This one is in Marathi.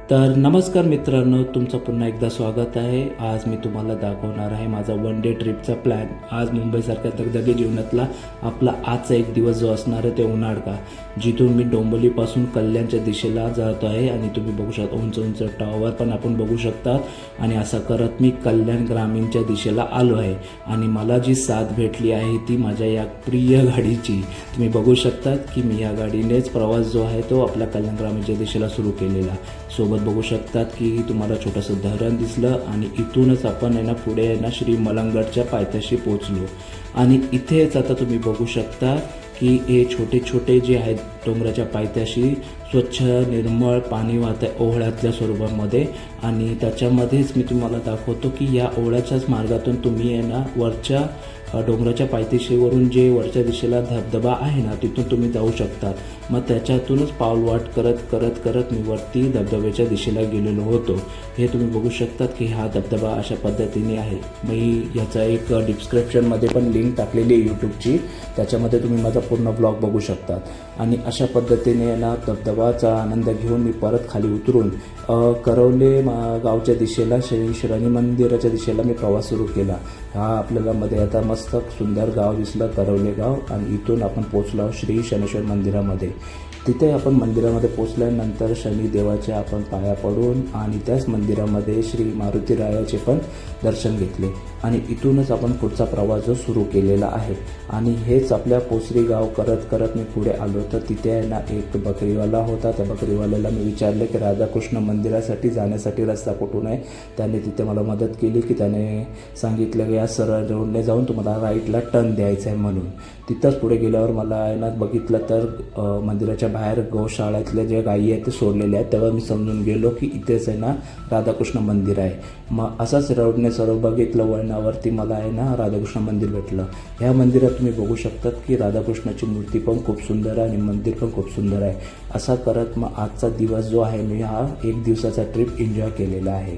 तर नमस्कार मित्रांनो, तुमचं पुन्हा एकदा स्वागत आहे। आज मी तुम्हाला दाखवणार आहे माझा वन डे ट्रिपचा प्लॅन। आज मुंबईसारख्या दगदगी जीवनातला आपला आजचा एक दिवस जो असणार आहे ते उन्हाळका, जिथून मी डोंबिवलीपासून कल्याणच्या दिशेला जात आहे आणि तुम्ही बघू शकता उंच उंच टॉवर पण आपण बघू शकता। आणि असं करत मी कल्याण ग्रामीणच्या दिशेला आलो आहे आणि मला जी साथ भेटली आहे ती माझ्या या प्रिय गाडीची। तुम्ही बघू शकता की मी या गाडीनेच प्रवास जो आहे तो आपल्या कल्याण ग्रामीणच्या दिशेला सुरू केलेला। सोबत बघू शकतात की तुम्हाला छोटंसं धरण दिसलं आणि इथूनच आपण आहे ना पुढे आहे ना श्री मलंगडच्या पायथ्याशी पोहोचलो। आणि इथेच आता तुम्ही बघू शकता की हे छोटे छोटे जे आहेत डोंगराच्या पायथ्याशी स्वच्छ निर्मळ पाणी वाहत आहे ओहळ्यातल्या स्वरूपामध्ये। आणि त्याच्यामध्येच मी तुम्हाला दाखवतो की या ओहळ्याच्याच मार्गातून तुम्ही आहे ना वरच्या डोंगराच्या पायथ्याशीवरून जे वरच्या दिशेला धबधबा आहे ना तिथून तुम्ही जाऊ शकता। मग त्याच्यातूनच पाऊलवाट करत करत करत मी वरती धबधब्याच्या दिशेला गेलेलो होतो। हे तुम्ही बघू शकतात की हा धबधबा अशा पद्धतीने आहे। मी याचा एक डिस्क्रिप्शनमध्ये पण लिंक टाकलेली आहे यूट्यूबची, त्याच्यामध्ये तुम्ही माझा पूर्ण ब्लॉग बघू शकतात। आणि अशा पद्धतीने ना धबधबाचा आनंद घेऊन मी परत खाली उतरून करवले गावच्या दिशेला शनी मंदिराच्या दिशेला मी प्रवास सुरू केला। हा आपल्याला मध्ये आता मस्त सुंदर गाव दिसलं करवले गाव। आणि इथून आपण पोचलो श्री शनेश्वर मंदिरामध्ये। तिथे आपण मंदिरामध्ये पोचल्यानंतर शनी देवाचे आपण पाया पडून आणि त्याच मंदिरामध्ये श्री मारुतीरायाचे पण दर्शन घेतले। आणि इथूनच आपण पुढचा प्रवास जो सुरू केलेला आहे। आणि हेच आपल्या पोसरी गाव करत करत मी पुढे आलो तर तिथे आहे ना एक बकरीवाला होता। त्या बकरीवाल्याला मी विचारले की राधाकृष्ण मंदिरासाठी जाण्यासाठी रस्ता कुठून आहे। त्याने तिथे मला मदत केली की त्याने सांगितलं की या सरळ रोडने जाऊन तुम्हाला राईटला टर्न द्यायचा आहे म्हणून। तिथंच पुढे गेल्यावर मला आहे ना बघितलं तर मंदिराच्या बाहेर गौशाळेतल्या ज्या गायी आहेत ते सोडलेल्या आहेत। तेव्हा मी समजून गेलो की इथेच आहे ना राधाकृष्ण मंदिर आहे। मग असाच रोडने सर्व बघितलं वळणावरती मला आहे ना राधाकृष्ण मंदिर भेटलं। ह्या मंदिरात तुम्ही बघू शकतात की राधाकृष्णाची मूर्ती पण खूप सुंदर आहे आणि मंदिर पण खूप सुंदर आहे। असा करत मग आजचा दिवस जो आहे मी हा एक दिवसाचा ट्रिप एन्जॉय केलेला आहे।